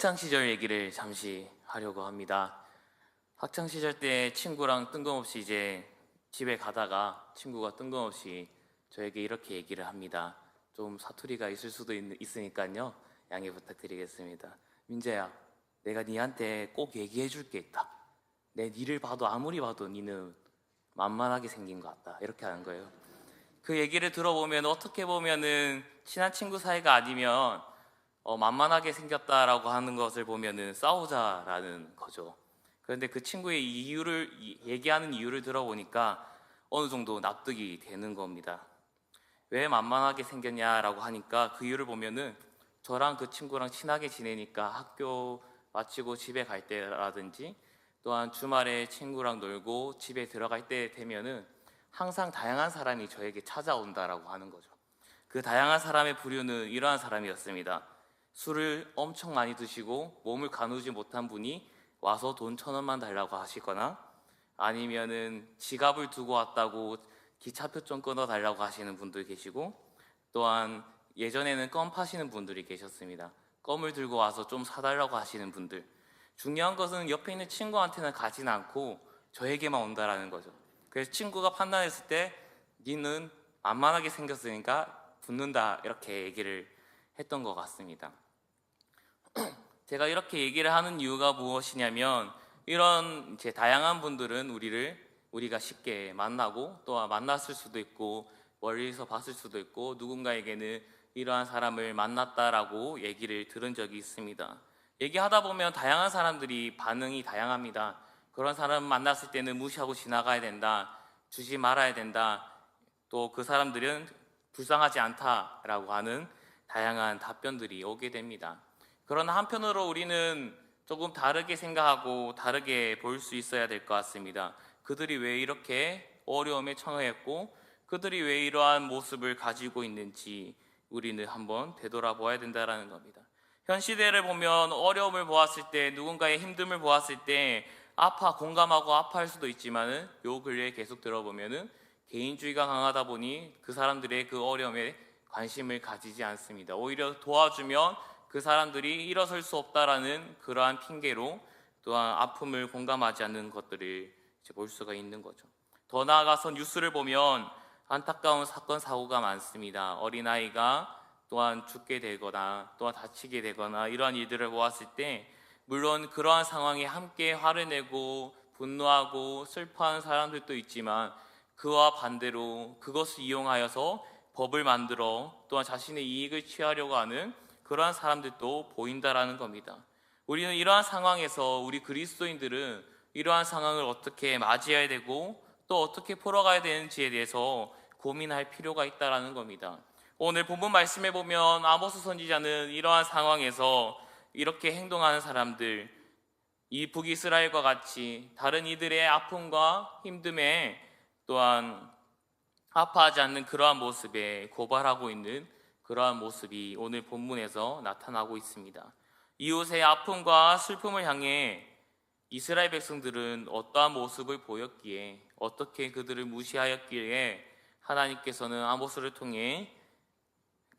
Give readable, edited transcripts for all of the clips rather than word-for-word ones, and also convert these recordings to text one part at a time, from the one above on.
학창 시절 얘기를 잠시 하려고 합니다. 학창 시절 때 친구랑 뜬금없이 이제 집에 가다가 친구가 뜬금없이 저에게 이렇게 얘기를 합니다. 좀 사투리가 있을 수도 있으니까요. 양해 부탁드리겠습니다. 민재야, 내가 니한테 꼭 얘기해 줄 게 있다. 내 니를 봐도 아무리 봐도 니는 만만하게 생긴 것 같다. 이렇게 하는 거예요. 그 얘기를 들어보면 어떻게 보면은 친한 친구 사이가 아니면 만만하게 생겼다라고 하는 것을 보면은 싸우자라는 거죠. 그런데 그 친구의 얘기하는 이유를 들어보니까 어느 정도 납득이 되는 겁니다. 왜 만만하게 생겼냐라고 하니까 그 이유를 보면은 저랑 그 친구랑 친하게 지내니까 학교 마치고 집에 갈 때라든지 또한 주말에 친구랑 놀고 집에 들어갈 때 되면은 항상 다양한 사람이 저에게 찾아온다라고 하는 거죠. 그 다양한 사람의 부류는 이러한 사람이었습니다. 술을 엄청 많이 드시고 몸을 가누지 못한 분이 와서 돈 1,000원만 달라고 하시거나 아니면은 지갑을 두고 왔다고 기차표 좀 끊어 달라고 하시는 분들 계시고 또한 예전에는 껌 파시는 분들이 계셨습니다. 껌을 들고 와서 좀 사달라고 하시는 분들. 중요한 것은 옆에 있는 친구한테는 가진 않고 저에게만 온다라는 거죠. 그래서 친구가 판단했을 때 니는 만만하게 생겼으니까 붙는다 이렇게 얘기를 했던 것 같습니다. 제가 이렇게 얘기를 하는 이유가 무엇이냐면 이런 제 다양한 분들은 우리가 쉽게 만나고 또 만났을 수도 있고 멀리서 봤을 수도 있고 누군가에게는 이러한 사람을 만났다라고 얘기를 들은 적이 있습니다. 얘기하다 보면 다양한 사람들이 반응이 다양합니다. 그런 사람 만났을 때는 무시하고 지나가야 된다, 주지 말아야 된다, 또 그 사람들은 불쌍하지 않다라고 하는 다양한 답변들이 오게 됩니다. 그러나 한편으로 우리는 조금 다르게 생각하고 다르게 볼 수 있어야 될 것 같습니다. 그들이 왜 이렇게 어려움에 처했고 그들이 왜 이러한 모습을 가지고 있는지 우리는 한번 되돌아보아야 된다는 겁니다. 현 시대를 보면 어려움을 보았을 때 누군가의 힘듦을 보았을 때 공감하고 아파할 수도 있지만은 요 근래에 계속 들어보면은 개인주의가 강하다 보니 그 사람들의 그 어려움에 관심을 가지지 않습니다. 오히려 도와주면 그 사람들이 일어설 수 없다라는 그러한 핑계로 또한 아픔을 공감하지 않는 것들을 볼 수가 있는 거죠. 더 나아가서 뉴스를 보면 안타까운 사건 사고가 많습니다. 어린아이가 또한 죽게 되거나 또한 다치게 되거나 이러한 일들을 보았을 때 물론 그러한 상황에 함께 화를 내고 분노하고 슬퍼하는 사람들도 있지만 그와 반대로 그것을 이용하여서 법을 만들어 또한 자신의 이익을 취하려고 하는 그러한 사람들도 보인다라는 겁니다. 우리는 이러한 상황에서 우리 그리스도인들은 이러한 상황을 어떻게 맞이해야 되고 또 어떻게 풀어가야 되는지에 대해서 고민할 필요가 있다라는 겁니다. 오늘 본문 말씀에 보면 아모스 선지자는 이러한 상황에서 이렇게 행동하는 사람들, 이 북이스라엘과 같이 다른 이들의 아픔과 힘듦에 또한 아파하지 않는 그러한 모습에 고발하고 있는 그러한 모습이 오늘 본문에서 나타나고 있습니다. 이웃의 아픔과 슬픔을 향해 이스라엘 백성들은 어떠한 모습을 보였기에 어떻게 그들을 무시하였기에 하나님께서는 아모스를 통해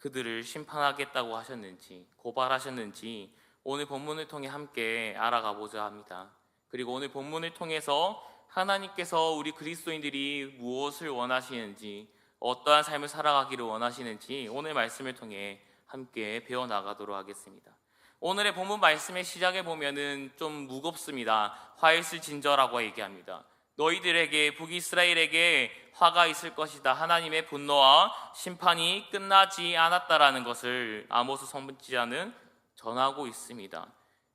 그들을 심판하겠다고 하셨는지 고발하셨는지 오늘 본문을 통해 함께 알아가보자 합니다. 그리고 오늘 본문을 통해서 하나님께서 우리 그리스도인들이 무엇을 원하시는지 어떠한 삶을 살아가기를 원하시는지 오늘 말씀을 통해 함께 배워나가도록 하겠습니다. 오늘의 본문 말씀의 시작에 보면은 좀 무겁습니다. 화일슬진저라고 얘기합니다. 너희들에게 북이스라엘에게 화가 있을 것이다. 하나님의 분노와 심판이 끝나지 않았다라는 것을 아모스 선지자는 전하고 있습니다.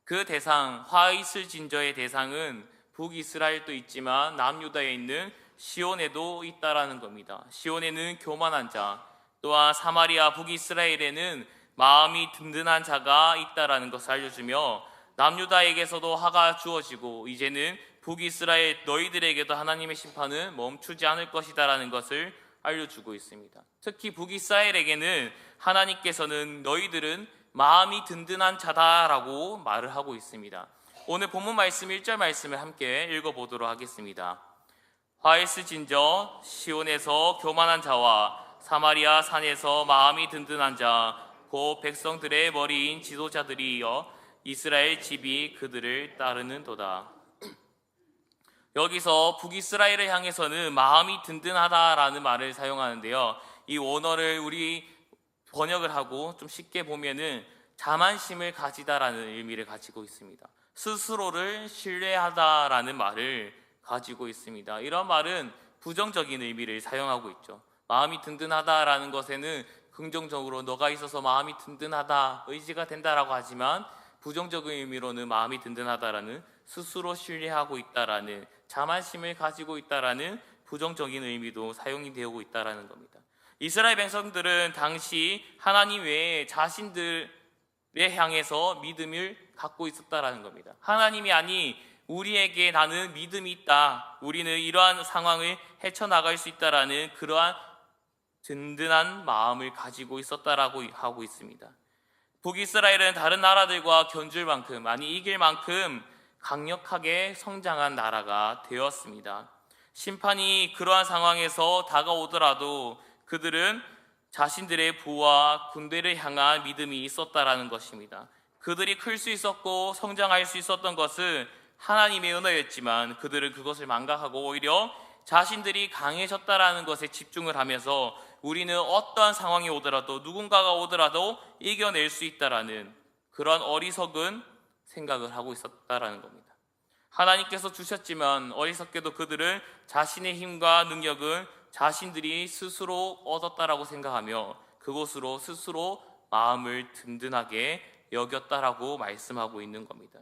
그 대상, 화이슬진저의 대상은 북이스라엘도 있지만 남유다에 있는 시온에도 있다라는 겁니다. 시온에는 교만한 자, 또한 사마리아 북이스라엘에는 마음이 든든한 자가 있다라는 것을 알려주며 남유다에게서도 화가 주어지고 이제는 북이스라엘 너희들에게도 하나님의 심판은 멈추지 않을 것이다라는 것을 알려주고 있습니다. 특히 북이스라엘에게는 하나님께서는 너희들은 마음이 든든한 자다라고 말을 하고 있습니다. 오늘 본문 말씀 1절 말씀을 함께 읽어보도록 하겠습니다. 화일스진저 시온에서 교만한 자와 사마리아 산에서 마음이 든든한 자 곧 백성들의 머리인 지도자들이여 이스라엘 집이 그들을 따르는도다. 여기서 북이스라엘을 향해서는 마음이 든든하다라는 말을 사용하는데요. 이 원어를 우리 번역을 하고 좀 쉽게 보면은 자만심을 가지다라는 의미를 가지고 있습니다. 스스로를 신뢰하다라는 말을 가지고 있습니다. 이런 말은 부정적인 의미를 사용하고 있죠. 마음이 든든하다라는 것에는 긍정적으로 너가 있어서 마음이 든든하다, 의지가 된다라고 하지만 부정적인 의미로는 마음이 든든하다라는 스스로 신뢰하고 있다라는 자만심을 가지고 있다라는 부정적인 의미도 사용이 되고 있다라는 겁니다. 이스라엘 백성들은 당시 하나님 외에 자신들에 향해서 믿음을 갖고 있었다라는 겁니다. 하나님이 아니 우리에게 나는 믿음이 있다. 우리는 이러한 상황을 헤쳐나갈 수 있다라는 그러한 든든한 마음을 가지고 있었다라고 하고 있습니다. 북이스라엘은 다른 나라들과 견줄 만큼, 아니 이길 만큼 강력하게 성장한 나라가 되었습니다. 심판이 그러한 상황에서 다가오더라도 그들은 자신들의 부와 군대를 향한 믿음이 있었다라는 것입니다. 그들이 클 수 있었고 성장할 수 있었던 것은 하나님의 은혜였지만 그들은 그것을 망각하고 오히려 자신들이 강해졌다라는 것에 집중을 하면서 우리는 어떠한 상황이 오더라도 누군가가 오더라도 이겨낼 수 있다라는 그런 어리석은 생각을 하고 있었다라는 겁니다. 하나님께서 주셨지만 어리석게도 그들은 자신의 힘과 능력은 자신들이 스스로 얻었다라고 생각하며 그것으로 스스로 마음을 든든하게 여겼다라고 말씀하고 있는 겁니다.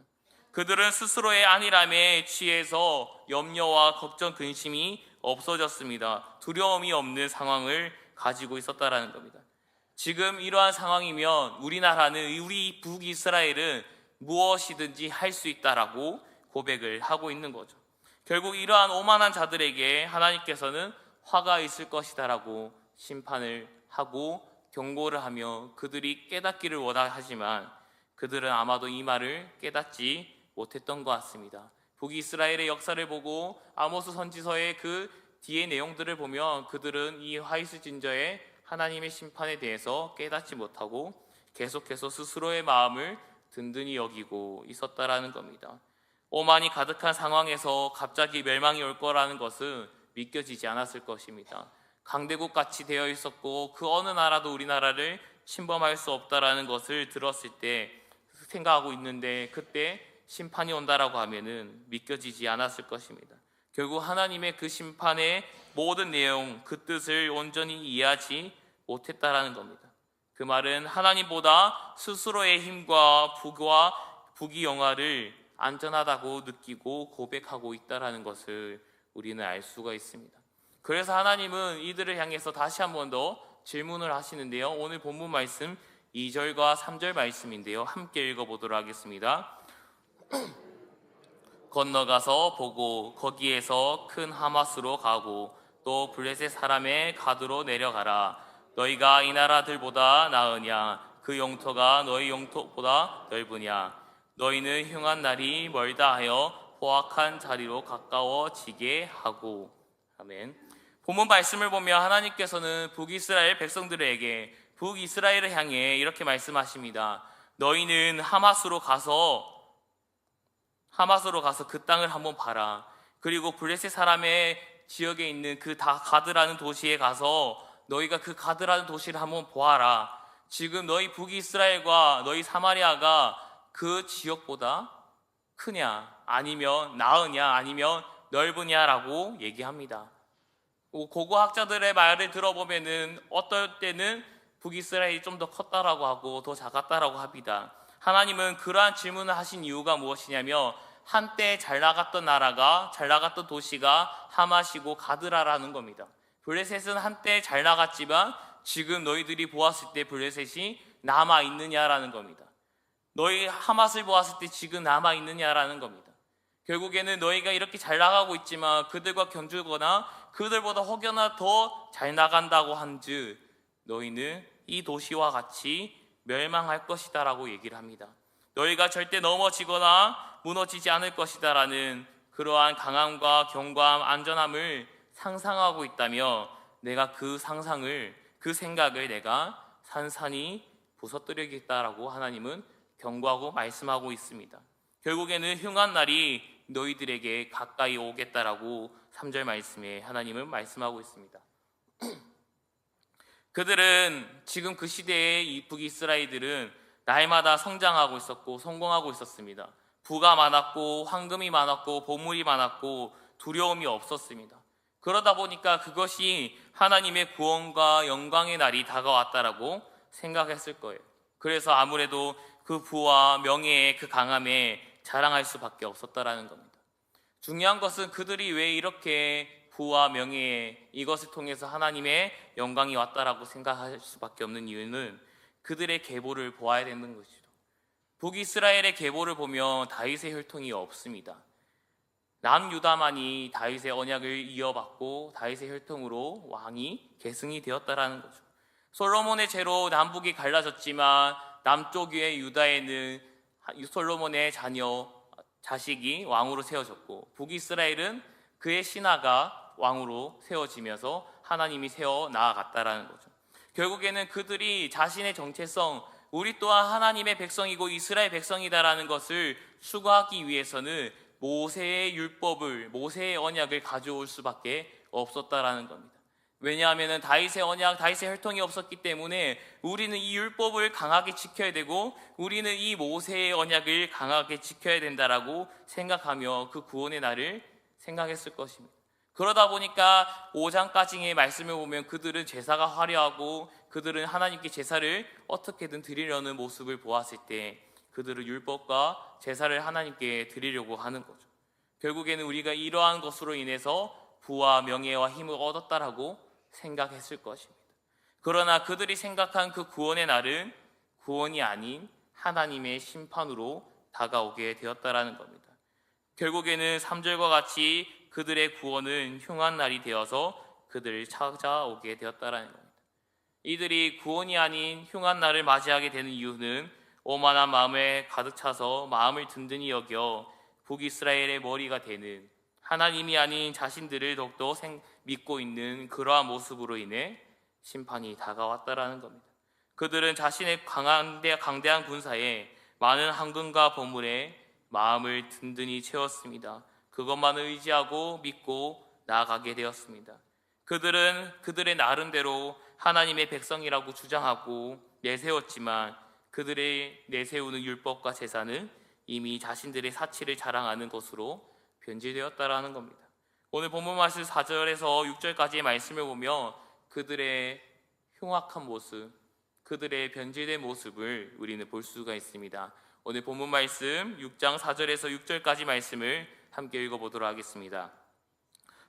그들은 스스로의 안일함에 취해서 염려와 걱정, 근심이 없어졌습니다. 두려움이 없는 상황을 가지고 있었다라는 겁니다. 지금 이러한 상황이면 우리나라는, 우리 북이스라엘은 무엇이든지 할 수 있다라고 고백을 하고 있는 거죠. 결국 이러한 오만한 자들에게 하나님께서는 화가 있을 것이다라고 심판을 하고 경고를 하며 그들이 깨닫기를 원하지만 그들은 아마도 이 말을 깨닫지 못했던 것 같습니다. 북이스라엘의 역사를 보고 아모스 선지서의 그 뒤의 내용들을 보면 그들은 이 화이스 진저의 하나님의 심판에 대해서 깨닫지 못하고 계속해서 스스로의 마음을 든든히 여기고 있었다라는 겁니다. 오만이 가득한 상황에서 갑자기 멸망이 올 거라는 것은 믿겨지지 않았을 것입니다. 강대국 같이 되어 있었고 그 어느 나라도 우리나라를 침범할 수 없다라는 것을 들었을 때 생각하고 있는데 그때 심판이 온다라고 하면은 믿겨지지 않았을 것입니다. 결국 하나님의 그 심판의 모든 내용, 그 뜻을 온전히 이해하지 못했다라는 겁니다. 그 말은 하나님보다 스스로의 힘과 부귀 영화를 안전하다고 느끼고 고백하고 있다라는 것을 우리는 알 수가 있습니다. 그래서 하나님은 이들을 향해서 다시 한 번 더 질문을 하시는데요. 오늘 본문 말씀 2절과 3절 말씀인데요. 함께 읽어보도록 하겠습니다. 건너가서 보고 거기에서 큰 하마스로 가고 또 블레셋 사람의 가드로 내려가라. 너희가 이 나라들보다 나으냐? 그 영토가 너희 영토보다 넓으냐? 너희는 흉한 날이 멀다 하여 포악한 자리로 가까워지게 하고. 아멘. 본문 말씀을 보면 하나님께서는 북이스라엘 백성들에게, 북이스라엘을 향해 이렇게 말씀하십니다. 너희는 하마스로 가서 그 땅을 한번 봐라. 그리고 블레셋 사람의 지역에 있는 그 가드라는 도시에 가서 너희가 그 가드라는 도시를 한번 보아라. 지금 너희 북이스라엘과 너희 사마리아가 그 지역보다 크냐, 아니면 나으냐, 아니면 넓으냐라고 얘기합니다. 고고학자들의 말을 들어보면은 어떨 때는 북이스라엘이 좀 더 컸다라고 하고 더 작았다라고 합니다. 하나님은 그러한 질문을 하신 이유가 무엇이냐면 한때 잘 나갔던 나라가, 잘 나갔던 도시가 하마시고 가드라라는 겁니다. 블레셋은 한때 잘 나갔지만 지금 너희들이 보았을 때 블레셋이 남아있느냐라는 겁니다. 너희 하맛을 보았을 때 지금 남아있느냐라는 겁니다. 결국에는 너희가 이렇게 잘 나가고 있지만 그들과 견주거나 그들보다 혹여나 더 잘 나간다고 한즉 너희는 이 도시와 같이 멸망할 것이다 라고 얘기를 합니다. 너희가 절대 넘어지거나 무너지지 않을 것이다 라는 그러한 강함과 견고함, 안전함을 상상하고 있다며 내가 그 상상을, 그 생각을 내가 산산히 부서뜨리겠다라고 하나님은 경고하고 말씀하고 있습니다. 결국에는 흉한 날이 너희들에게 가까이 오겠다라고 3절 말씀에 하나님은 말씀하고 있습니다. 그들은 지금 그 시대의 이 북이스라엘들은 날마다 성장하고 있었고 성공하고 있었습니다. 부가 많았고 황금이 많았고 보물이 많았고 두려움이 없었습니다. 그러다 보니까 그것이 하나님의 구원과 영광의 날이 다가왔다라고 생각했을 거예요. 그래서 아무래도 그 부와 명예의 그 강함에 자랑할 수밖에 없었다라는 겁니다. 중요한 것은 그들이 왜 이렇게 부와 명예 이것을 통해서 하나님의 영광이 왔다라고 생각할 수밖에 없는 이유는 그들의 계보를 보아야 되는 것이죠. 북이스라엘의 계보를 보면 다윗의 혈통이 없습니다. 남유다만이 다윗의 언약을 이어받고 다윗의 혈통으로 왕이 계승이 되었다라는 거죠. 솔로몬의 죄로 남북이 갈라졌지만 남쪽의 유다에는 솔로몬의 자식이 왕으로 세워졌고 북이스라엘은 그의 신하가 왕으로 세워지면서 하나님이 세워 나아갔다라는 거죠. 결국에는 그들이 자신의 정체성, 우리 또한 하나님의 백성이고 이스라엘 백성이다라는 것을 추구하기 위해서는 모세의 율법을, 모세의 언약을 가져올 수밖에 없었다라는 겁니다. 왜냐하면 다윗의 언약, 다윗의 혈통이 없었기 때문에 우리는 이 율법을 강하게 지켜야 되고 우리는 이 모세의 언약을 강하게 지켜야 된다라고 생각하며 그 구원의 날을 생각했을 것입니다. 그러다 보니까 5장까지의 말씀을 보면 그들은 제사가 화려하고 그들은 하나님께 제사를 어떻게든 드리려는 모습을 보았을 때 그들은 율법과 제사를 하나님께 드리려고 하는 거죠. 결국에는 우리가 이러한 것으로 인해서 부와 명예와 힘을 얻었다라고 생각했을 것입니다. 그러나 그들이 생각한 그 구원의 날은 구원이 아닌 하나님의 심판으로 다가오게 되었다라는 겁니다. 결국에는 3절과 같이 그들의 구원은 흉한 날이 되어서 그들을 찾아오게 되었다라는 겁니다. 이들이 구원이 아닌 흉한 날을 맞이하게 되는 이유는 오만한 마음에 가득 차서 마음을 든든히 여겨 북이스라엘의 머리가 되는 하나님이 아닌 자신들을 더욱더 믿고 있는 그러한 모습으로 인해 심판이 다가왔다라는 겁니다. 그들은 자신의 강대한 군사에 많은 황금과 보물에 마음을 든든히 채웠습니다. 그것만을 의지하고 믿고 나아가게 되었습니다. 그들은 그들의 나름대로 하나님의 백성이라고 주장하고 내세웠지만 그들의 내세우는 율법과 제사는 이미 자신들의 사치를 자랑하는 것으로 변질되었다라는 겁니다. 오늘 본문 말씀 4절에서 6절까지의 말씀을 보면 그들의 흉악한 모습, 그들의 변질된 모습을 우리는 볼 수가 있습니다. 오늘 본문 말씀 6장 4절에서 6절까지 말씀을 함께 읽어보도록 하겠습니다.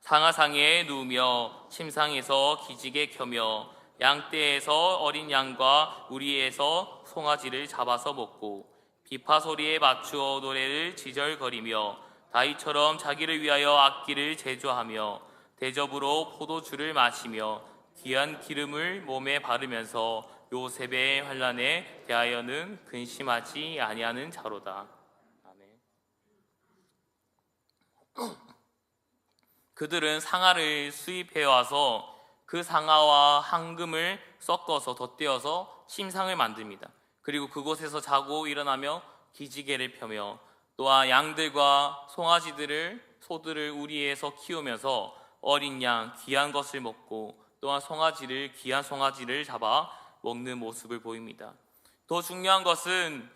상하상에 누우며 침상에서 기지개 켜며 양떼에서 어린 양과 우리에서 송아지를 잡아서 먹고 비파 소리에 맞추어 노래를 지절거리며 다윗처럼 자기를 위하여 악기를 제조하며 대접으로 포도주를 마시며 귀한 기름을 몸에 바르면서 요셉의 환난에 대하여는 근심하지 아니하는 자로다. 아멘. 그들은 상아를 수입해 와서 그 상아와 황금을 섞어서 덧대어서 침상을 만듭니다. 그리고 그곳에서 자고 일어나며 기지개를 펴며 또한 양들과 소들을 우리에서 키우면서 어린 양 귀한 것을 먹고 또한 귀한 송아지를 잡아 먹는 모습을 보입니다. 더 중요한 것은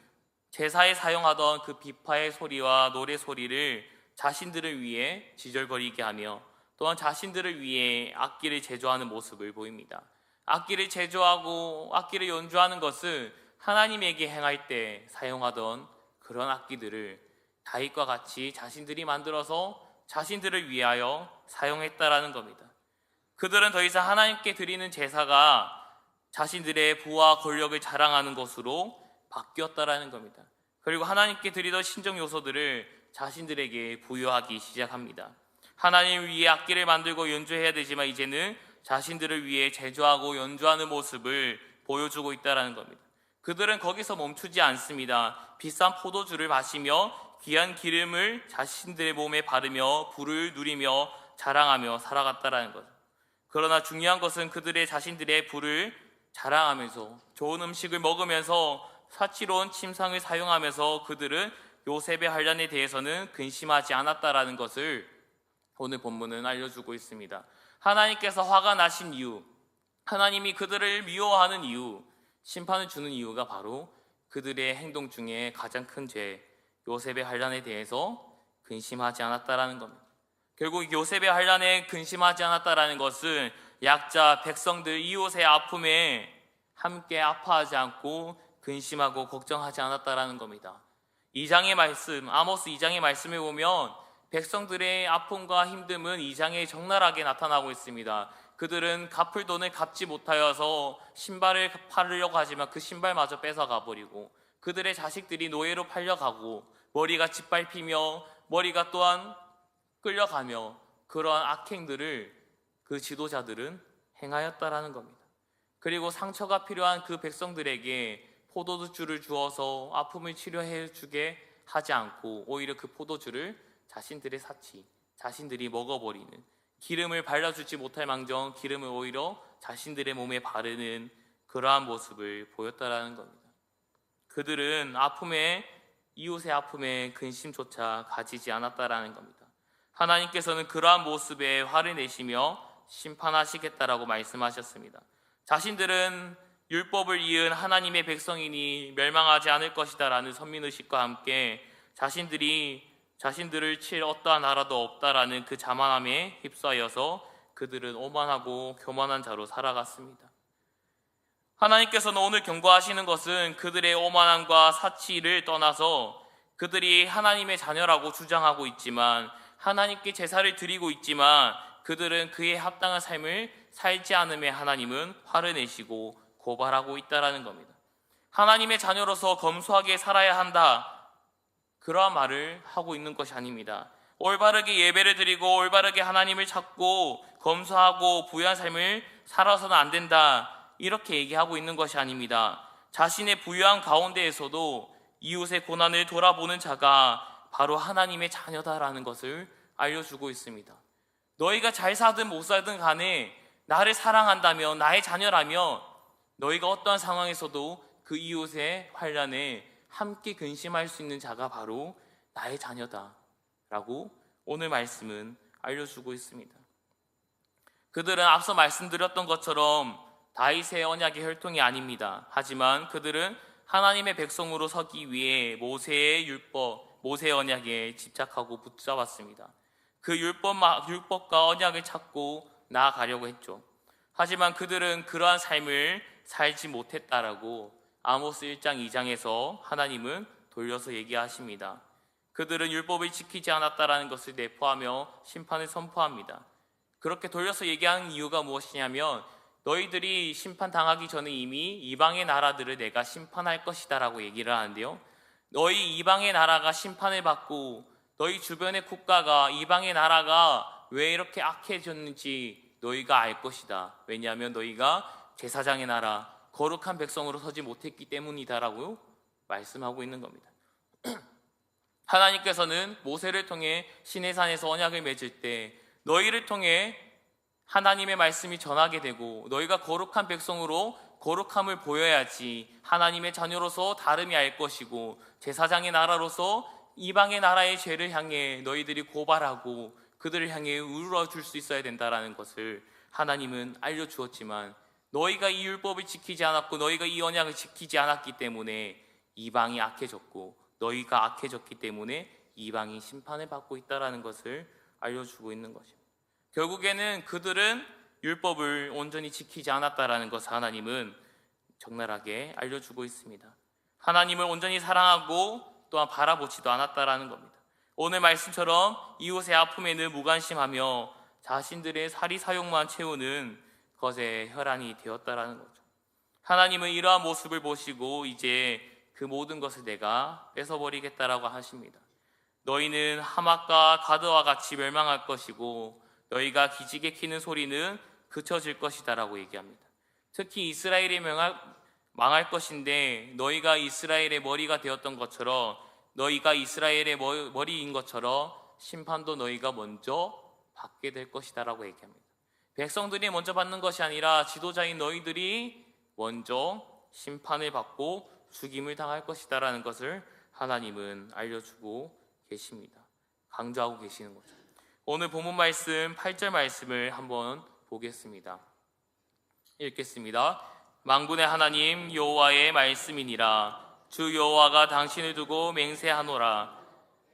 제사에 사용하던 그 비파의 소리와 노래 소리를 자신들을 위해 지절거리게 하며 또한 자신들을 위해 악기를 제조하는 모습을 보입니다. 악기를 제조하고 악기를 연주하는 것은 하나님에게 행할 때 사용하던 그런 악기들을 다윗과 같이 자신들이 만들어서 자신들을 위하여 사용했다라는 겁니다. 그들은 더 이상 하나님께 드리는 제사가 자신들의 부와 권력을 자랑하는 것으로 바뀌었다라는 겁니다. 그리고 하나님께 드리던 신적 요소들을 자신들에게 부여하기 시작합니다. 하나님을 위해 악기를 만들고 연주해야 되지만 이제는 자신들을 위해 제조하고 연주하는 모습을 보여주고 있다는 겁니다. 그들은 거기서 멈추지 않습니다. 비싼 포도주를 마시며 귀한 기름을 자신들의 몸에 바르며 부를 누리며 자랑하며 살아갔다는 거죠. 그러나 중요한 것은 그들의 자신들의 부를 자랑하면서 좋은 음식을 먹으면서 사치로운 침상을 사용하면서 그들은 요셉의 환난에 대해서는 근심하지 않았다라는 것을 오늘 본문은 알려주고 있습니다. 하나님께서 화가 나신 이유, 하나님이 그들을 미워하는 이유, 심판을 주는 이유가 바로 그들의 행동 중에 가장 큰 죄, 요셉의 환난에 대해서 근심하지 않았다라는 겁니다. 결국 요셉의 환난에 근심하지 않았다라는 것은 약자, 백성들, 이웃의 아픔에 함께 아파하지 않고 근심하고 걱정하지 않았다라는 겁니다. 2장의 말씀, 아모스 2장의 말씀을 보면 백성들의 아픔과 힘듦은 2장에 적나라하게 나타나고 있습니다. 그들은 갚을 돈을 갚지 못하여서 신발을 팔으려고 하지만 그 신발마저 뺏어가 버리고, 그들의 자식들이 노예로 팔려가고, 머리가 짓밟히며 머리가 또한 끌려가며, 그러한 악행들을 그 지도자들은 행하였다라는 겁니다. 그리고 상처가 필요한 그 백성들에게 포도주를 주어서 아픔을 치료해 주게 하지 않고 오히려 그 포도주를 자신들의 사치, 자신들이 먹어버리는, 기름을 발라주지 못할 망정 기름을 오히려 자신들의 몸에 바르는 그러한 모습을 보였다라는 겁니다. 그들은 이웃의 아픔에 근심조차 가지지 않았다라는 겁니다. 하나님께서는 그러한 모습에 화를 내시며 심판하시겠다라고 말씀하셨습니다. 자신들은 율법을 이은 하나님의 백성이니 멸망하지 않을 것이다 라는 선민의식과 함께 자신들을 칠 어떠한 나라도 없다라는 그 자만함에 휩싸여서 그들은 오만하고 교만한 자로 살아갔습니다. 하나님께서는 오늘 경고하시는 것은 그들의 오만함과 사치를 떠나서 그들이 하나님의 자녀라고 주장하고 있지만, 하나님께 제사를 드리고 있지만 그들은 그에 합당한 삶을 살지 않음에 하나님은 화를 내시고 고발하고 있다는 겁니다. 하나님의 자녀로서 검소하게 살아야 한다, 그러한 말을 하고 있는 것이 아닙니다. 올바르게 예배를 드리고 올바르게 하나님을 찾고 검소하고 부유한 삶을 살아서는 안 된다, 이렇게 얘기하고 있는 것이 아닙니다. 자신의 부유한 가운데에서도 이웃의 고난을 돌아보는 자가 바로 하나님의 자녀다라는 것을 알려주고 있습니다. 너희가 잘 사든 못 사든 간에 나를 사랑한다면, 나의 자녀라면 너희가 어떠한 상황에서도 그 이웃의 환난에 함께 근심할 수 있는 자가 바로 나의 자녀다라고 오늘 말씀은 알려주고 있습니다. 그들은 앞서 말씀드렸던 것처럼 다윗의 언약의 혈통이 아닙니다. 하지만 그들은 하나님의 백성으로 서기 위해 모세의 율법, 모세의 언약에 집착하고 붙잡았습니다. 그 율법과 언약을 찾고 나아가려고 했죠. 하지만 그들은 그러한 삶을 살지 못했다라고 아모스 1장 2장에서 하나님은 돌려서 얘기하십니다. 그들은 율법을 지키지 않았다라는 것을 내포하며 심판을 선포합니다. 그렇게 돌려서 얘기하는 이유가 무엇이냐면, 너희들이 심판당하기 전에 이미 이방의 나라들을 내가 심판할 것이다 라고 얘기를 하는데요, 너희 이방의 나라가 심판을 받고 너희 주변의 국가가, 이방의 나라가 왜 이렇게 악해졌는지 너희가 알 것이다. 왜냐하면 너희가 제사장의 나라, 거룩한 백성으로 서지 못했기 때문이다 라고 말씀하고 있는 겁니다. 하나님께서는 모세를 통해 시내산에서 언약을 맺을 때 너희를 통해 하나님의 말씀이 전하게 되고, 너희가 거룩한 백성으로 거룩함을 보여야지 하나님의 자녀로서 다름이 알 것이고, 제사장의 나라로서 이방의 나라의 죄를 향해 너희들이 고발하고 그들을 향해 울어줄 수 있어야 된다라는 것을 하나님은 알려주었지만, 너희가 이 율법을 지키지 않았고 너희가 이 언약을 지키지 않았기 때문에 이방이 악해졌고, 너희가 악해졌기 때문에 이방이 심판을 받고 있다라는 것을 알려주고 있는 것입니다. 결국에는 그들은 율법을 온전히 지키지 않았다라는 것을 하나님은 적나라하게 알려주고 있습니다. 하나님을 온전히 사랑하고 또한 바라보지도 않았다라는 겁니다. 오늘 말씀처럼 이웃의 아픔에 늘 무관심하며 자신들의 사리사욕만 채우는 것에 혈안이 되었다라는 거죠. 하나님은 이러한 모습을 보시고 이제 그 모든 것을 내가 뺏어버리겠다라고 하십니다. 너희는 하맛과 가드와 같이 멸망할 것이고 너희가 기지개 키는 소리는 그쳐질 것이다 라고 얘기합니다. 특히 이스라엘이 망할 것인데, 너희가 이스라엘의 머리가 되었던 것처럼, 너희가 이스라엘의 머리인 것처럼 심판도 너희가 먼저 받게 될 것이다 라고 얘기합니다. 백성들이 먼저 받는 것이 아니라 지도자인 너희들이 먼저 심판을 받고 죽임을 당할 것이다라는 것을 하나님은 알려주고 계십니다. 강조하고 계시는 거죠. 오늘 본문 말씀 8절 말씀을 한번 보겠습니다. 읽겠습니다. 만군의 하나님 여호와의 말씀이니라. 주 여호와가 당신을 두고 맹세하노라.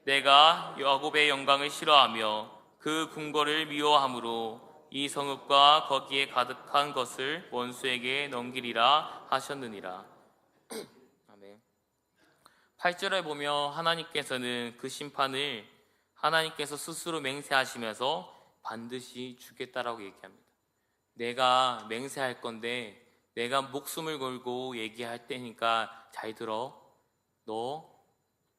내가 야곱의 영광을 싫어하며 그 궁궐을 미워함으로 이 성읍과 거기에 가득한 것을 원수에게 넘기리라 하셨느니라. 아멘. 8절에 보면 하나님께서는 그 심판을 하나님께서 스스로 맹세하시면서 반드시 주겠다라고 얘기합니다. 내가 맹세할 건데 내가 목숨을 걸고 얘기할 때니까 잘 들어. 너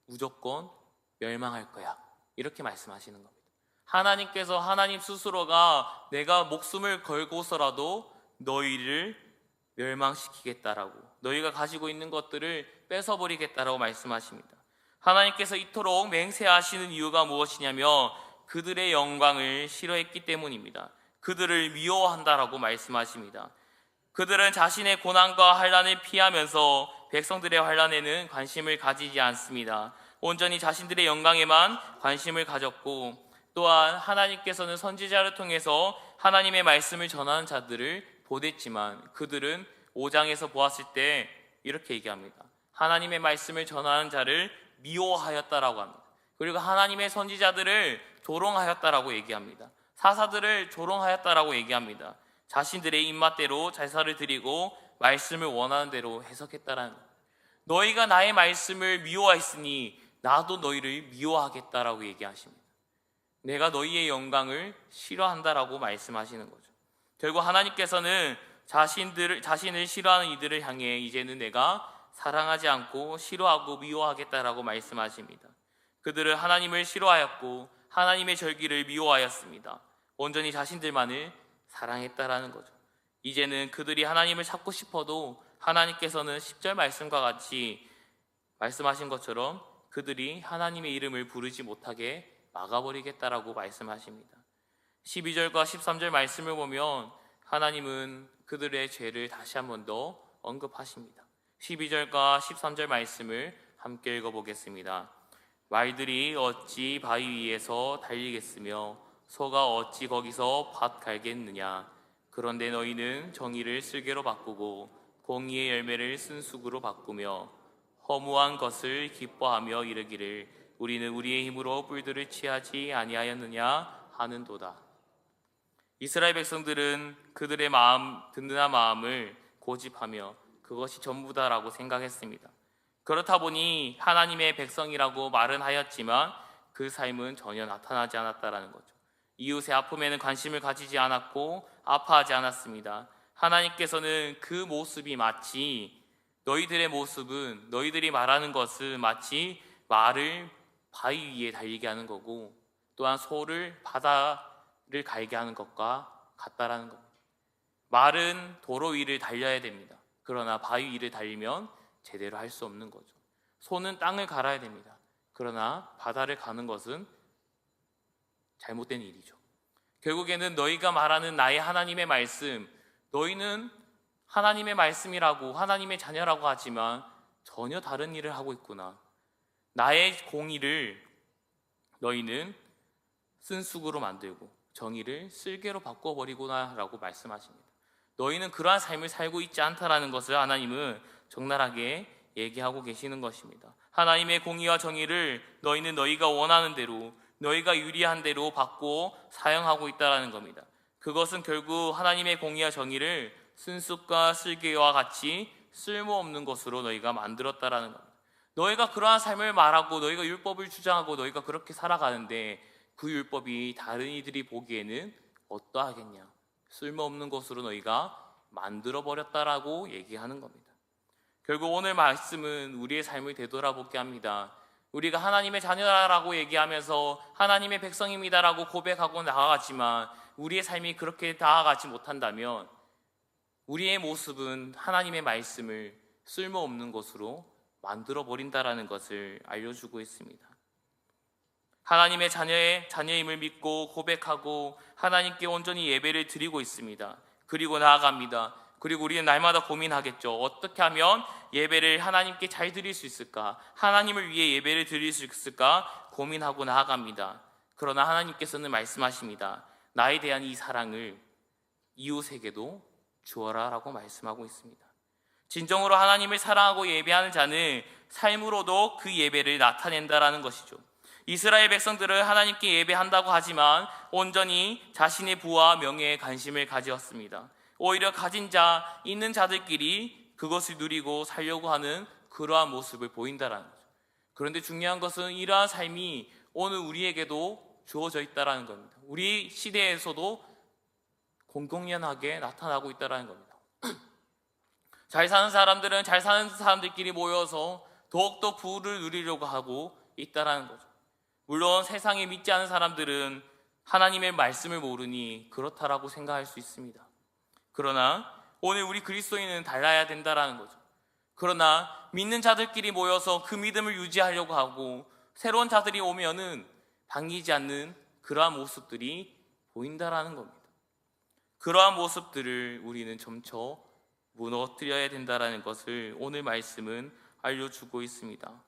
무조건 멸망할 거야. 이렇게 말씀하시는 겁니다. 하나님께서 하나님 스스로가 내가 목숨을 걸고서라도 너희를 멸망시키겠다라고, 너희가 가지고 있는 것들을 뺏어버리겠다라고 말씀하십니다. 하나님께서 이토록 맹세하시는 이유가 무엇이냐면 그들의 영광을 싫어했기 때문입니다. 그들을 미워한다라고 말씀하십니다. 그들은 자신의 고난과 환난을 피하면서 백성들의 환난에는 관심을 가지지 않습니다. 온전히 자신들의 영광에만 관심을 가졌고, 또한 하나님께서는 선지자를 통해서 하나님의 말씀을 전하는 자들을 보냈지만 그들은 5장에서 보았을 때 이렇게 얘기합니다. 하나님의 말씀을 전하는 자를 미워하였다라고 합니다. 그리고 하나님의 선지자들을 조롱하였다라고 얘기합니다. 사사들을 조롱하였다라고 얘기합니다. 자신들의 입맛대로 제사를 드리고 말씀을 원하는 대로 해석했다라는 겁니다. 너희가 나의 말씀을 미워했으니 나도 너희를 미워하겠다라고 얘기하십니다. 내가 너희의 영광을 싫어한다라고 말씀하시는 거죠. 결국 하나님께서는 자신을 싫어하는 이들을 향해 이제는 내가 사랑하지 않고 싫어하고 미워하겠다라고 말씀하십니다. 그들은 하나님을 싫어하였고 하나님의 절기를 미워하였습니다. 온전히 자신들만을 사랑했다라는 거죠. 이제는 그들이 하나님을 찾고 싶어도 하나님께서는 10절 말씀과 같이 말씀하신 것처럼 그들이 하나님의 이름을 부르지 못하게 막아버리겠다라고 말씀하십니다. 12절과 13절 말씀을 보면 하나님은 그들의 죄를 다시 한 번 더 언급하십니다. 12절과 13절 말씀을 함께 읽어보겠습니다. 말들이 어찌 바위 위에서 달리겠으며 소가 어찌 거기서 밭 갈겠느냐. 그런데 너희는 정의를 쓸개로 바꾸고 공의의 열매를 쓴쑥으로 바꾸며 허무한 것을 기뻐하며 이르기를 우리는 우리의 힘으로 뿔들을 취하지 아니하였느냐 하는도다. 이스라엘 백성들은 그들의 든든한 마음을 고집하며 그것이 전부다라고 생각했습니다. 그렇다 보니 하나님의 백성이라고 말은 하였지만 그 삶은 전혀 나타나지 않았다라는 거죠. 이웃의 아픔에는 관심을 가지지 않았고 아파하지 않았습니다. 하나님께서는 그 모습이 마치 너희들의 모습은, 너희들이 말하는 것은 마치 말을 바위 위에 달리게 하는 거고 또한 소를 바다를 갈게 하는 것과 같다라는 겁니다. 말은 도로 위를 달려야 됩니다. 그러나 바위 위를 달리면 제대로 할 수 없는 거죠. 소는 땅을 갈아야 됩니다. 그러나 바다를 가는 것은 잘못된 일이죠. 결국에는 너희가 말하는 나의 하나님의 말씀, 너희는 하나님의 말씀이라고 하나님의 자녀라고 하지만 전혀 다른 일을 하고 있구나. 나의 공의를 너희는 쓴쑥으로 만들고 정의를 쓸개로 바꿔버리구나 라고 말씀하십니다. 너희는 그러한 삶을 살고 있지 않다라는 것을 하나님은 적나라하게 얘기하고 계시는 것입니다. 하나님의 공의와 정의를 너희는 너희가 원하는 대로, 너희가 유리한 대로 받고 사용하고 있다는 겁니다. 그것은 결국 하나님의 공의와 정의를 쓴쑥과 쓸개와 같이 쓸모없는 것으로 너희가 만들었다라는 겁니다. 너희가 그러한 삶을 말하고 너희가 율법을 주장하고 너희가 그렇게 살아가는데 그 율법이 다른 이들이 보기에는 어떠하겠냐, 쓸모없는 것으로 너희가 만들어버렸다라고 얘기하는 겁니다. 결국 오늘 말씀은 우리의 삶을 되돌아보게 합니다. 우리가 하나님의 자녀라고 얘기하면서 하나님의 백성입니다라고 고백하고 나아가지만 우리의 삶이 그렇게 나아가지 못한다면 우리의 모습은 하나님의 말씀을 쓸모없는 것으로 만들어버린다라는 것을 알려주고 있습니다. 하나님의 자녀임을 믿고 고백하고 하나님께 온전히 예배를 드리고 있습니다. 그리고 나아갑니다. 그리고 우리는 날마다 고민하겠죠. 어떻게 하면 예배를 하나님께 잘 드릴 수 있을까? 하나님을 위해 예배를 드릴 수 있을까? 고민하고 나아갑니다. 그러나 하나님께서는 말씀하십니다. 나에 대한 이 사랑을 이웃에게도 주어라 라고 말씀하고 있습니다. 진정으로 하나님을 사랑하고 예배하는 자는 삶으로도 그 예배를 나타낸다라는 것이죠. 이스라엘 백성들은 하나님께 예배한다고 하지만 온전히 자신의 부와 명예에 관심을 가지었습니다. 오히려 가진 자, 있는 자들끼리 그것을 누리고 살려고 하는 그러한 모습을 보인다라는 거죠. 그런데 중요한 것은 이러한 삶이 오늘 우리에게도 주어져 있다라는 겁니다. 우리 시대에서도 공공연하게 나타나고 있다라는 겁니다. 잘 사는 사람들은 잘 사는 사람들끼리 모여서 더욱더 부를 누리려고 하고 있다라는 거죠. 물론 세상에 믿지 않은 사람들은 하나님의 말씀을 모르니 그렇다라고 생각할 수 있습니다. 그러나 오늘 우리 그리스도인은 달라야 된다라는 거죠. 그러나 믿는 자들끼리 모여서 그 믿음을 유지하려고 하고 새로운 자들이 오면은 반기지 않는 그러한 모습들이 보인다라는 겁니다. 그러한 모습들을 우리는 점쳐 무너뜨려야 된다라는 것을 오늘 말씀은 알려주고 있습니다.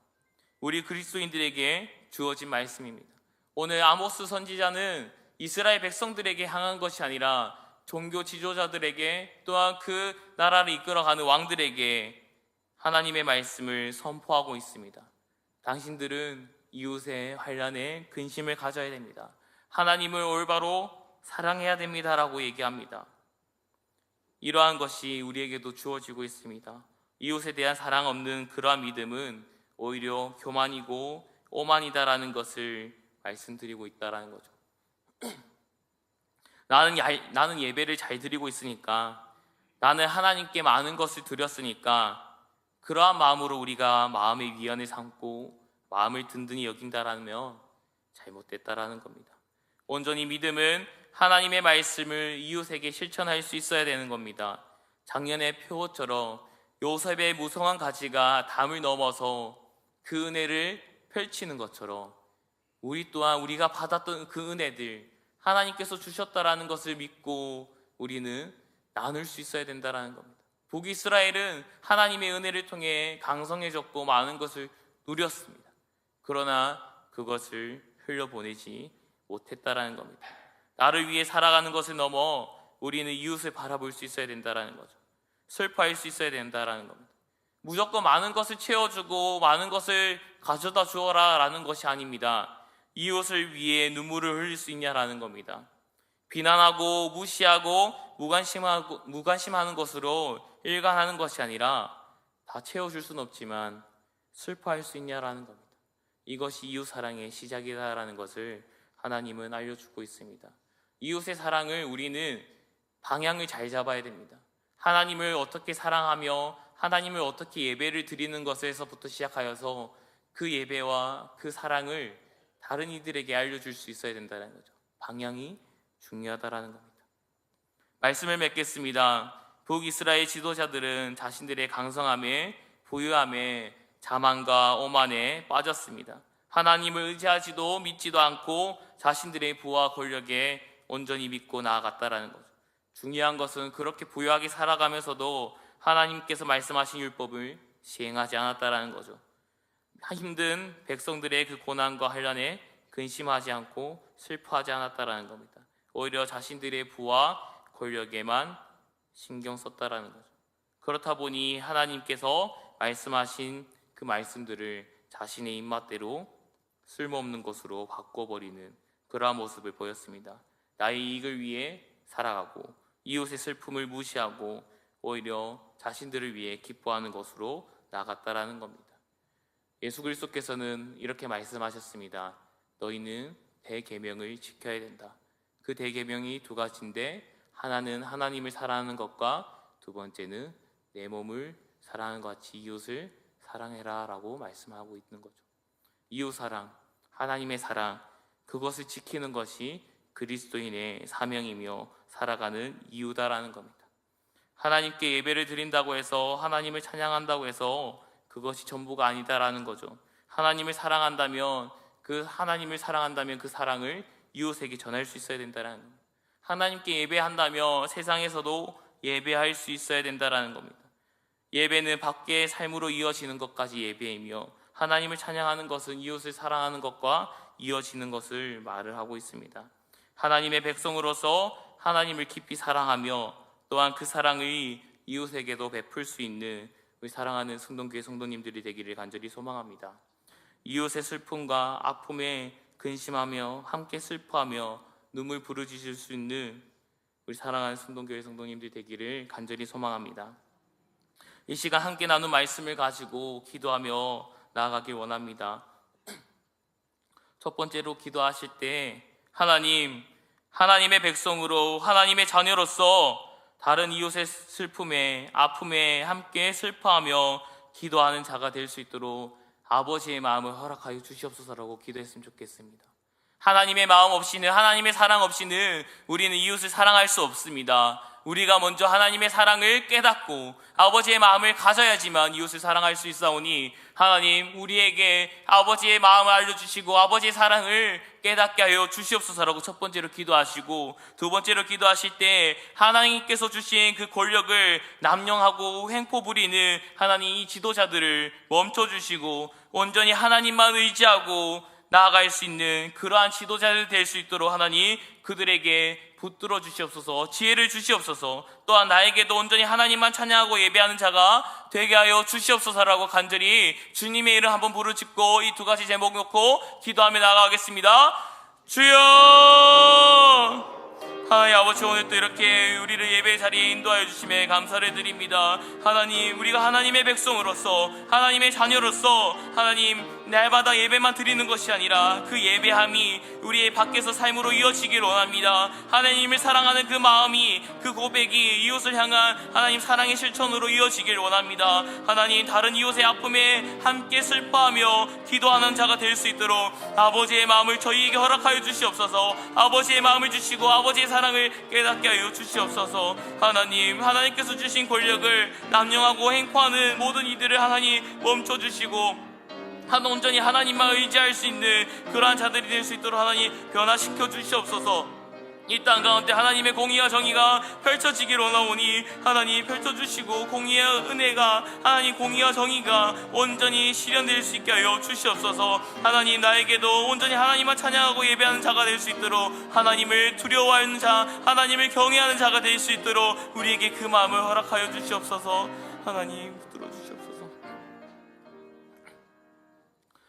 우리 그리스도인들에게 주어진 말씀입니다. 오늘 아모스 선지자는 이스라엘 백성들에게 향한 것이 아니라 종교 지도자들에게 또한 그 나라를 이끌어가는 왕들에게 하나님의 말씀을 선포하고 있습니다. 당신들은 이웃의 환난에 근심을 가져야 됩니다. 하나님을 올바로 사랑해야 됩니다라고 얘기합니다. 이러한 것이 우리에게도 주어지고 있습니다. 이웃에 대한 사랑 없는 그러한 믿음은 오히려 교만이고 오만이다라는 것을 말씀드리고 있다라는 거죠. 나는 예배를 잘 드리고 있으니까, 나는 하나님께 많은 것을 드렸으니까 그러한 마음으로 우리가 마음의 위안을 삼고 마음을 든든히 여긴다라면 잘못됐다라는 겁니다. 온전히 믿음은 하나님의 말씀을 이웃에게 실천할 수 있어야 되는 겁니다. 작년의 표어처럼 요셉의 무성한 가지가 담을 넘어서 그 은혜를 펼치는 것처럼 우리 또한 우리가 받았던 그 은혜들, 하나님께서 주셨다라는 것을 믿고 우리는 나눌 수 있어야 된다는 겁니다. 북이스라엘은 하나님의 은혜를 통해 강성해졌고 많은 것을 누렸습니다. 그러나 그것을 흘려보내지 못했다라는 겁니다. 나를 위해 살아가는 것을 넘어 우리는 이웃을 바라볼 수 있어야 된다는 거죠. 슬퍼할 수 있어야 된다는 겁니다. 무조건 많은 것을 채워주고 많은 것을 가져다 주어라 라는 것이 아닙니다. 이웃을 위해 눈물을 흘릴 수 있냐라는 겁니다. 비난하고 무시하고 무관심하는 것으로 일관하는 것이 아니라 다 채워줄 수는 없지만 슬퍼할 수 있냐라는 겁니다. 이것이 이웃 사랑의 시작이다라는 것을 하나님은 알려주고 있습니다. 이웃의 사랑을 우리는 방향을 잘 잡아야 됩니다. 하나님을 어떻게 사랑하며 하나님을 어떻게 예배를 드리는 것에서부터 시작하여서 그 예배와 그 사랑을 다른 이들에게 알려줄 수 있어야 된다는 거죠. 방향이 중요하다라는 겁니다. 말씀을 맺겠습니다. 북이스라엘 지도자들은 자신들의 강성함에 부유함에 자만과 오만에 빠졌습니다. 하나님을 의지하지도 믿지도 않고 자신들의 부와 권력에 온전히 믿고 나아갔다라는 거죠. 중요한 것은 그렇게 부유하게 살아가면서도 하나님께서 말씀하신 율법을 시행하지 않았다라는 거죠. 힘든 백성들의 그 고난과 환난에 근심하지 않고 슬퍼하지 않았다라는 겁니다. 오히려 자신들의 부와 권력에만 신경 썼다라는 거죠. 그렇다 보니 하나님께서 말씀하신 그 말씀들을 자신의 입맛대로 쓸모없는 것으로 바꿔버리는 그러한 모습을 보였습니다. 나의 이익을 위해 살아가고 이웃의 슬픔을 무시하고 오히려 자신들을 위해 기뻐하는 것으로 나갔다라는 겁니다. 예수 그리스도께서는 이렇게 말씀하셨습니다. 너희는 대계명을 지켜야 된다. 그 대계명이 두 가지인데 하나는 하나님을 사랑하는 것과 두 번째는 내 몸을 사랑하는 것 같이 이웃을 사랑해라 라고 말씀하고 있는 거죠. 이웃 사랑, 하나님의 사랑, 그것을 지키는 것이 그리스도인의 사명이며 살아가는 이유다라는 겁니다. 하나님께 예배를 드린다고 해서 하나님을 찬양한다고 해서 그것이 전부가 아니다라는 거죠. 하나님을 사랑한다면 그 사랑을 이웃에게 전할 수 있어야 된다는 겁니다. 하나님께 예배한다면 세상에서도 예배할 수 있어야 된다라는 겁니다. 예배는 밖의 삶으로 이어지는 것까지 예배이며 하나님을 찬양하는 것은 이웃을 사랑하는 것과 이어지는 것을 말을 하고 있습니다. 하나님의 백성으로서 하나님을 깊이 사랑하며 또한 그 사랑을 이웃에게도 베풀 수 있는 우리 사랑하는 성동교회 성도님들이 되기를 간절히 소망합니다. 이웃의 슬픔과 아픔에 근심하며 함께 슬퍼하며 눈물 부르짖을 수 있는 우리 사랑하는 성동교회 성도님들이 되기를 간절히 소망합니다. 이 시간 함께 나눈 말씀을 가지고 기도하며 나아가길 원합니다. 첫 번째로 기도하실 때 하나님의 백성으로 하나님의 자녀로서 다른 이웃의 슬픔에 아픔에 함께 슬퍼하며 기도하는 자가 될 수 있도록 아버지의 마음을 허락하여 주시옵소서라고 기도했으면 좋겠습니다. 하나님의 마음 없이는, 하나님의 사랑 없이는 우리는 이웃을 사랑할 수 없습니다. 우리가 먼저 하나님의 사랑을 깨닫고 아버지의 마음을 가져야지만 이웃을 사랑할 수 있사오니, 하나님 우리에게 아버지의 마음을 알려주시고 아버지의 사랑을 깨닫게 하여 주시옵소서라고 첫 번째로 기도하시고, 두 번째로 기도하실 때 하나님께서 주신 그 권력을 남용하고 횡포 부리는 하나님 이 지도자들을 멈춰주시고 온전히 하나님만 의지하고 나아갈 수 있는 그러한 지도자들 될 수 있도록 하나님 그들에게 붙들어 주시옵소서, 지혜를 주시옵소서, 또한 나에게도 온전히 하나님만 찬양하고 예배하는 자가 되게 하여 주시옵소서라고 간절히 주님의 이름 한번 부르짖고 이 두 가지 제목 놓고 기도하며 나아가겠습니다. 주여! 하나님 아버지, 오늘 또 이렇게 우리를 예배 자리에 인도하여 주심에 감사를 드립니다. 하나님, 우리가 하나님의 백성으로서 하나님의 자녀로서 하나님 날마다 예배만 드리는 것이 아니라 그 예배함이 우리의 밖에서 삶으로 이어지길 원합니다. 하나님을 사랑하는 그 마음이, 그 고백이 이웃을 향한 하나님 사랑의 실천으로 이어지길 원합니다. 하나님, 다른 이웃의 아픔에 함께 슬퍼하며 기도하는 자가 될 수 있도록 아버지의 마음을 저희에게 허락하여 주시옵소서. 아버지의 마음을 주시고 아버지의 사랑을 깨닫게 하여 주시옵소서. 하나님께서 주신 권력을 남용하고 행포하는 모든 이들을 하나님 멈춰주시고 온전히 하나님만 의지할 수 있는 그러한 자들이 될 수 있도록 하나님 변화시켜 주시옵소서. 이 땅 가운데 하나님의 공의와 정의가 펼쳐지길 원하오니 하나님 펼쳐주시고 공의와 은혜가, 하나님 공의와 정의가 온전히 실현될 수 있게 하여 주시옵소서. 하나님, 나에게도 온전히 하나님만 찬양하고 예배하는 자가 될 수 있도록, 하나님을 두려워하는 자, 하나님을 경외하는 자가 될 수 있도록 우리에게 그 마음을 허락하여 주시옵소서. 하나님 붙들어 주시옵소서.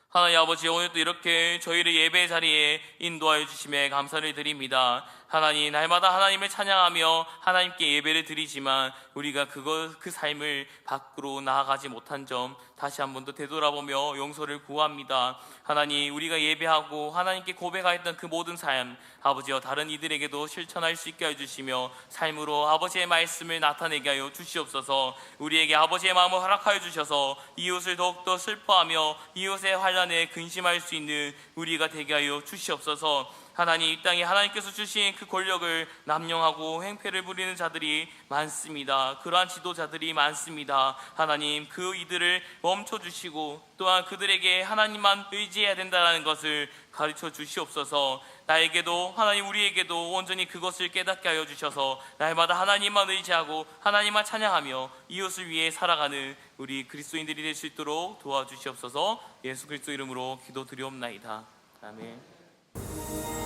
하나님 아버지, 오늘도 이렇게 저희를 예배 자리에 인도하여 주심에 감사를 드립니다. 하나님, 날마다 하나님을 찬양하며 하나님께 예배를 드리지만 우리가 그 삶을 밖으로 나아가지 못한 점 다시 한 번 더 되돌아보며 용서를 구합니다. 하나님, 우리가 예배하고 하나님께 고백하였던 그 모든 삶, 아버지여 다른 이들에게도 실천할 수 있게 해주시며 삶으로 아버지의 말씀을 나타내게 하여 주시옵소서. 우리에게 아버지의 마음을 허락하여 주셔서 이웃을 더욱더 슬퍼하며 이웃의 환난에 근심할 수 있는 우리가 되게 하여 주시옵소서. 하나님, 이 땅에 하나님께서 주신 그 권력을 남용하고 행패를 부리는 자들이 많습니다. 그러한 지도자들이 많습니다. 하나님, 그 이들을 멈춰주시고 또한 그들에게 하나님만 의지해야 된다는 것을 가르쳐 주시옵소서. 나에게도, 하나님 우리에게도 온전히 그것을 깨닫게 하여 주셔서 날마다 하나님만 의지하고 하나님만 찬양하며 이웃을 위해 살아가는 우리 그리스도인들이 될 수 있도록 도와주시옵소서. 예수 그리스도 이름으로 기도드리옵나이다. 아멘.